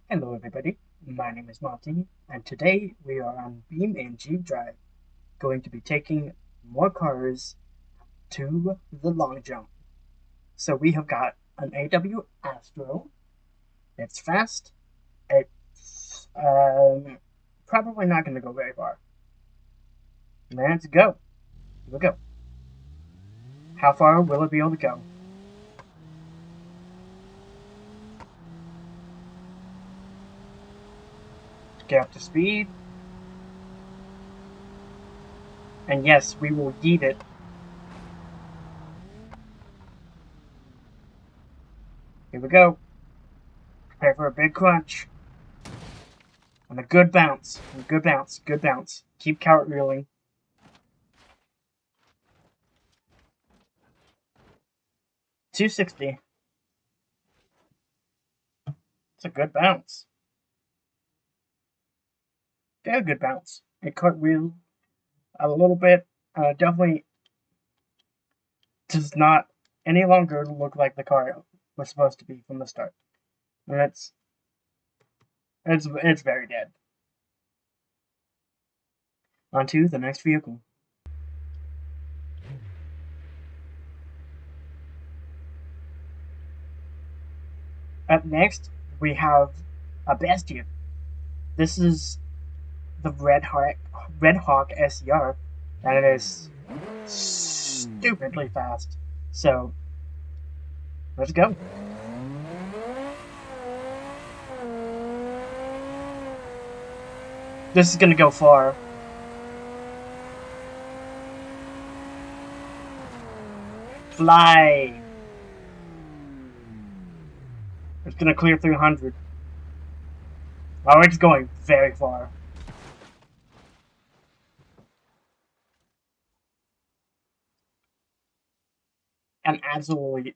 Hello everybody, my name is Marty, and today we are on BeamNG.drive, going to be taking more cars to the long jump. So we have got an AW Astro. It's fast. It's probably not going to go very far. Let's go. Here we go. How far will it be able to go? Get up to speed. And yes, we will yeet it. Here we go. Prepare for a big crunch. And a good bounce. Good bounce. Good bounce. Keep cartwheeling. 260. It's a good bounce. Very good bounce. It cartwheeled a little bit. Definitely does not any longer look like the car was supposed to be from the start. And it's very dead. On to the next vehicle. Up next, we have a Bastion. This is the Red Hawk SCR, and it is stupidly fast. So, let's go. This is gonna go far. Fly! It's gonna clear 300. Oh, it's going very far. An absolutely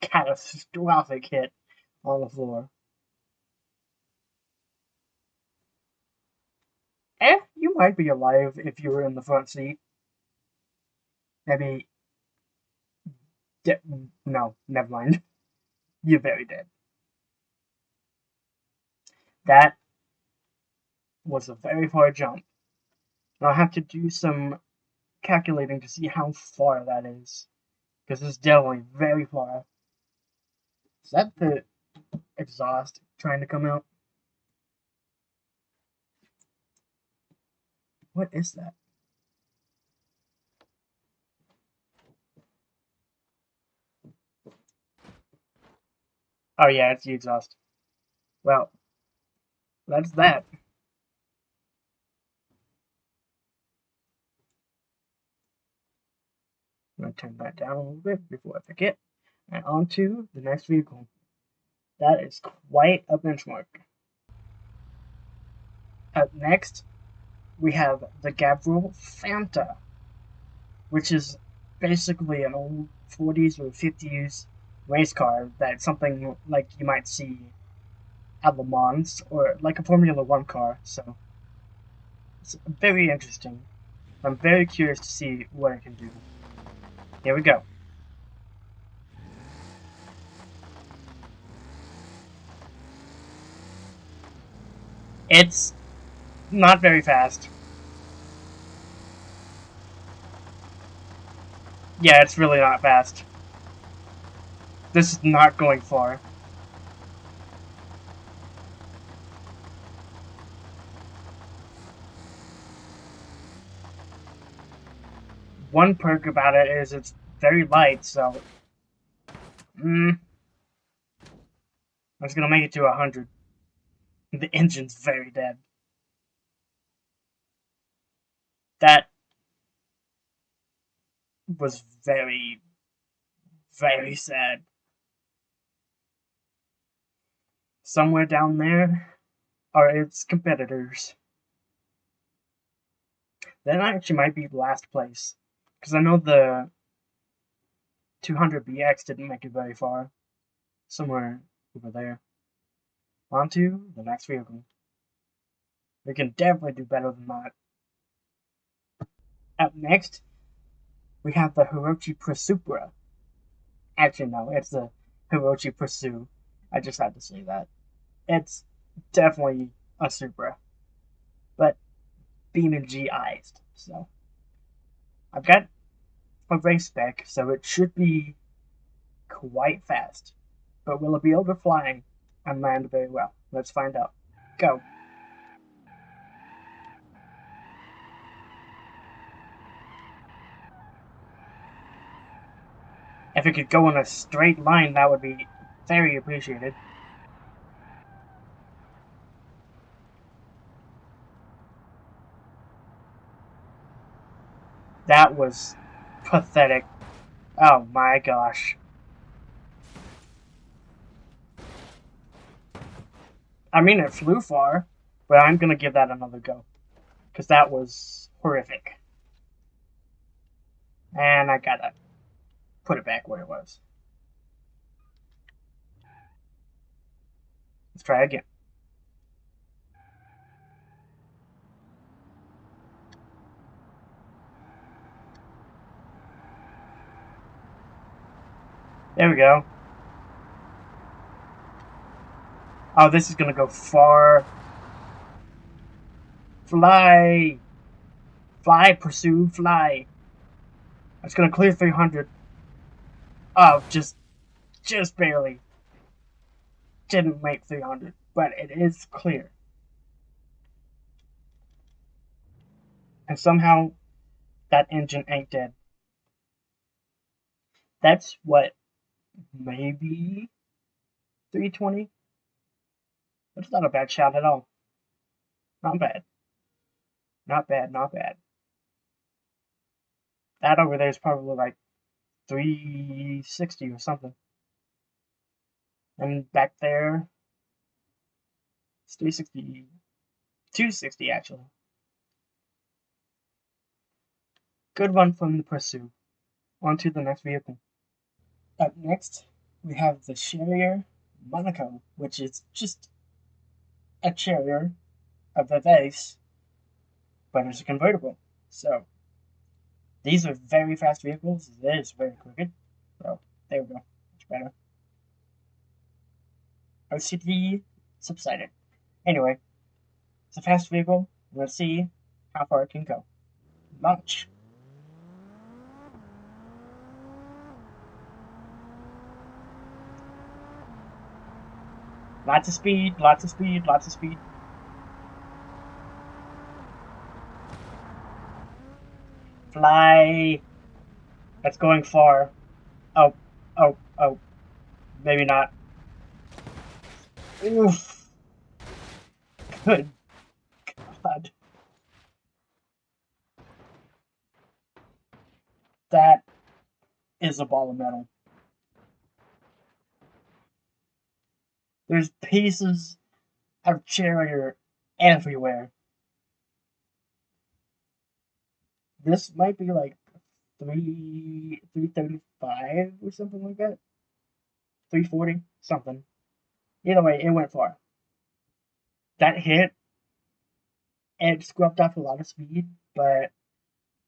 catastrophic hit on the floor. You might be alive if you were in the front seat. Maybe. No, never mind. You're very dead. That was a very far jump. And I'll have to do some calculating to see how far that is. Because it's definitely very far. Is that the exhaust trying to come out? What is that? Oh yeah, it's the exhaust. Well, that's that. I'm going to turn that down a little bit before I forget. And on to the next vehicle. That is quite a benchmark. Up next, we have the Gavril Fanta, which is basically an old 40s or 50s race car that's something like you might see at Le Mans or like a Formula One car. So it's very interesting. I'm very curious to see what it can do. Here we go. It's not very fast. Yeah, it's really not fast. This is not going far. One perk about it is it's very light, so I was gonna make it to 100. The engine's very dead. That was very, very sad. Somewhere down there are its competitors. That actually might be last place. Because I know the 200BX didn't make it very far. Somewhere over there. On to the next vehicle. We can definitely do better than that. Up next, we have the Hirochi Prosupra. Actually, no, it's the Hirochi Pursue. I just had to say that. It's definitely a Supra, but BeamNG-ized. So I've got a race spec, so it should be quite fast. But will it be able to fly and land very well? Let's find out. Go. If it could go in a straight line, that would be very appreciated. That was pathetic. Oh my gosh. I mean, it flew far, but I'm gonna give that another go. Because that was horrific. And I gotta put it back where it was. Let's try again. There we go. Oh, this is gonna go far. Fly! Fly, pursue, fly. It's gonna clear 300. Oh, just barely. Didn't make 300, but it is clear. And somehow that engine ain't dead. That's what, maybe 320? That's not a bad shot at all. Not bad. Not bad, not bad. That over there is probably like 360 or something. And back there, it's 360, 260 actually. Good one from the pursuit. On to the next vehicle. Up next, we have the Charrier Monaco, which is just a Charrier of the base, but it's a convertible. So these are very fast vehicles. It is very crooked. So there we go. Much better. OCD subsided. Anyway, it's a fast vehicle. Let's see how far it can go. Launch. Lots of speed, lots of speed, lots of speed. Fly. That's going far. Oh, oh, oh. Maybe not. Oof. Good God. That is a ball of metal. There's pieces of Charrier everywhere. This might be like 335 or something like that. 340 something. Either way, it went far. That hit, it scrubbed off a lot of speed, but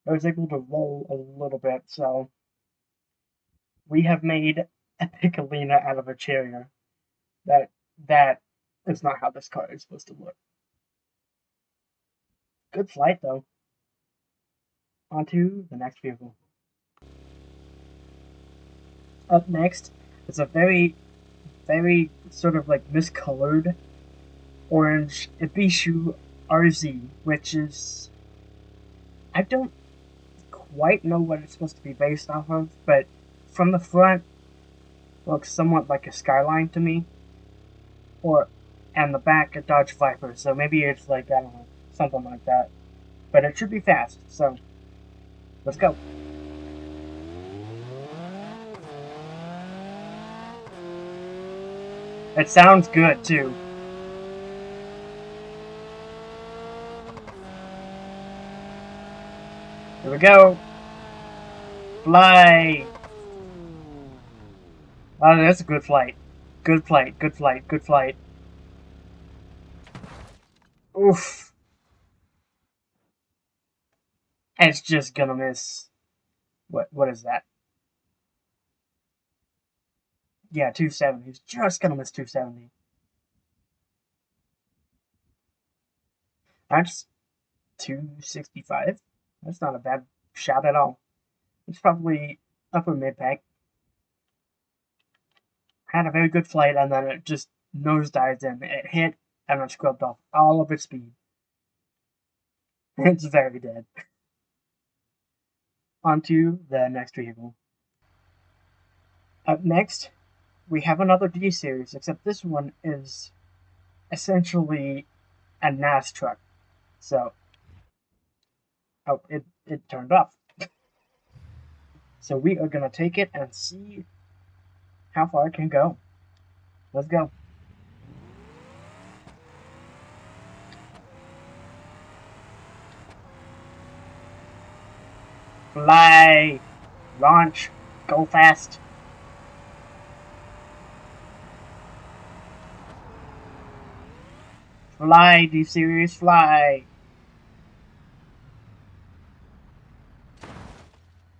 I was able to roll a little bit. So we have made a Piccolina out of a Charrier. That is not how this car is supposed to look. Good flight though. On to the next vehicle. Up next is a very, very sort of like miscolored orange Ibishu RZ, which is, I don't quite know what it's supposed to be based off of, but from the front looks somewhat like a Skyline to me, or and the back a Dodge Viper. So maybe it's like, I don't know, something like that. But it should be fast. So let's go. It sounds good too. Here we go. Fly. Oh, that's a good flight. Good flight, good flight, good flight. Oof. It's just gonna miss. What is that? Yeah, 270. It's just gonna miss 270. That's 265. That's not a bad shot at all. It's probably upper mid pack. Had a very good flight, and then it just nosedived in. It hit and it scrubbed off all of its speed. It's very dead. On to the next vehicle. Up next, we have another D series, except this one is essentially a NAS truck. So, oh, it turned off. So we are gonna take it and see how far it can go. Let's go. Fly! Launch! Go fast! Fly, D-Series, fly!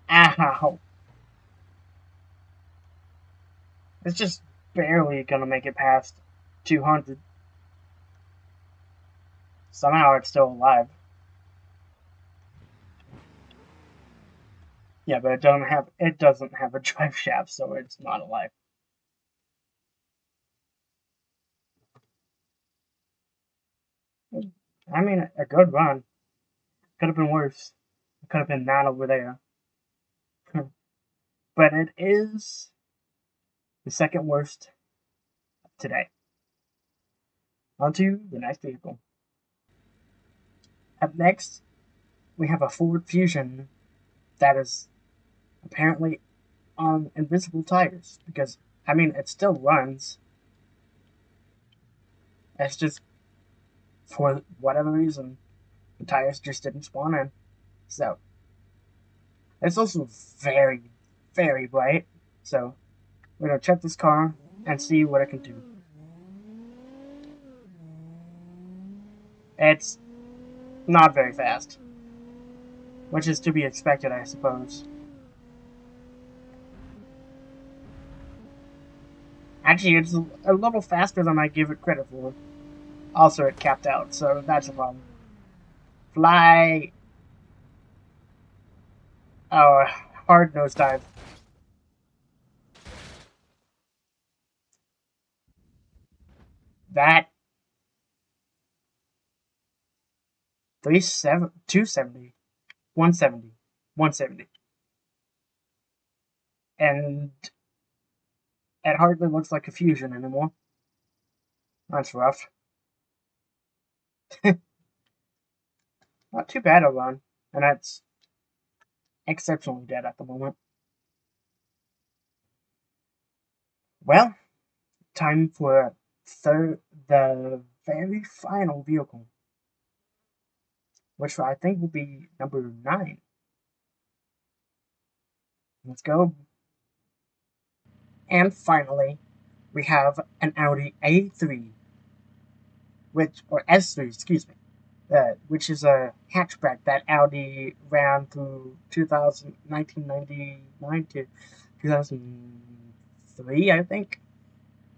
Ow! It's just barely gonna make it past 200. Somehow it's still alive. Yeah, but it doesn't have a drive shaft, so it's not alive. I mean, a good run. Could have been worse. It could have been that over there. But it is the second worst today. On to the next vehicle. Up next, we have a Ford Fusion that is apparently on invisible tires because, I mean, it still runs. It's just, for whatever reason, the tires just didn't spawn in. So, it's also very, very bright. So, we're going to check this car and see what it can do. It's not very fast, which is to be expected, I suppose. Actually, it's a little faster than I give it credit for. Also, it capped out, so that's a problem. Fly! Oh, hard nosedive. That 270, 170, 170. And it hardly looks like a Fusion anymore. That's rough. Not too bad a run, and that's exceptionally dead at the moment. Well, time for the very final vehicle, which I think will be number 9. Let's go. And finally, we have an Audi A3, or S3, excuse me, which is a hatchback that Audi ran through 1999 to 2003, I think.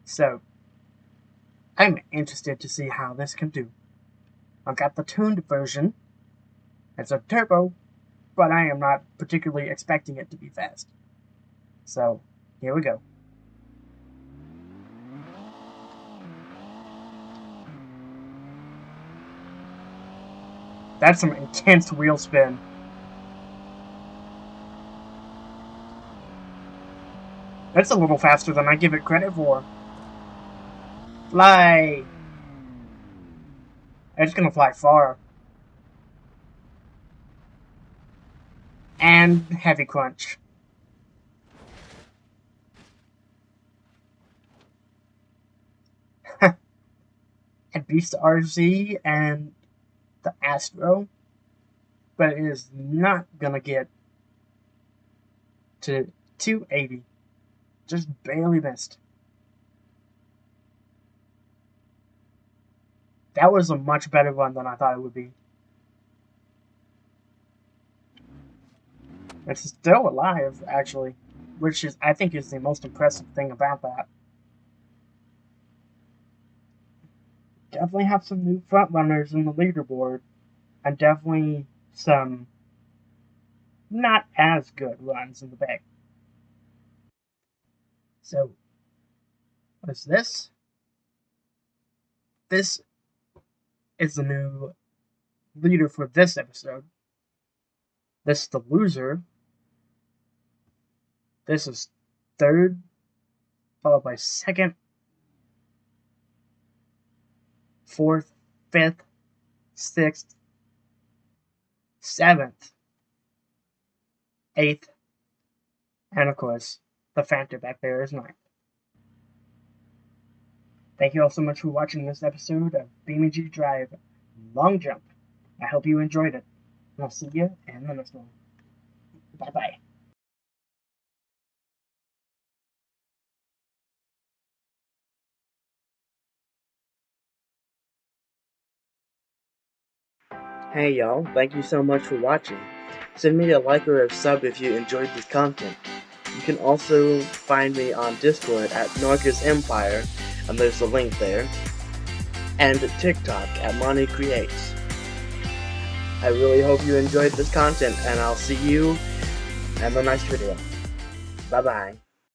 So, I'm interested to see how this can do. I've got the tuned version. It's a turbo, but I am not particularly expecting it to be fast. So, here we go. That's some intense wheel spin. That's a little faster than I give it credit for. Fly! It's gonna fly far. And heavy crunch. It beats the RZ and the Astro, but it is not gonna get to 280. Just barely missed. That was a much better run than I thought it would be. It's still alive, actually, which is, I think, is the most impressive thing about that. definitely have some new front runners in the leaderboard, and definitely some not as good runs in the back. So, what's this? This is the new leader for this episode. This is the loser. This is third, followed by second, fourth, fifth, sixth, seventh, eighth, and of course, the Fanta back there is ninth. Thank you all so much for watching this episode of BeamNG.drive Long Jump. I hope you enjoyed it, and I'll see you in the next one. Bye-bye. Hey y'all, thank you so much for watching. Send me a like or a sub if you enjoyed this content. You can also find me on Discord at Norcus Empire, and there's a link there, and TikTok at Monty Creates. I really hope you enjoyed this content, and I'll see you in the next video. Bye bye.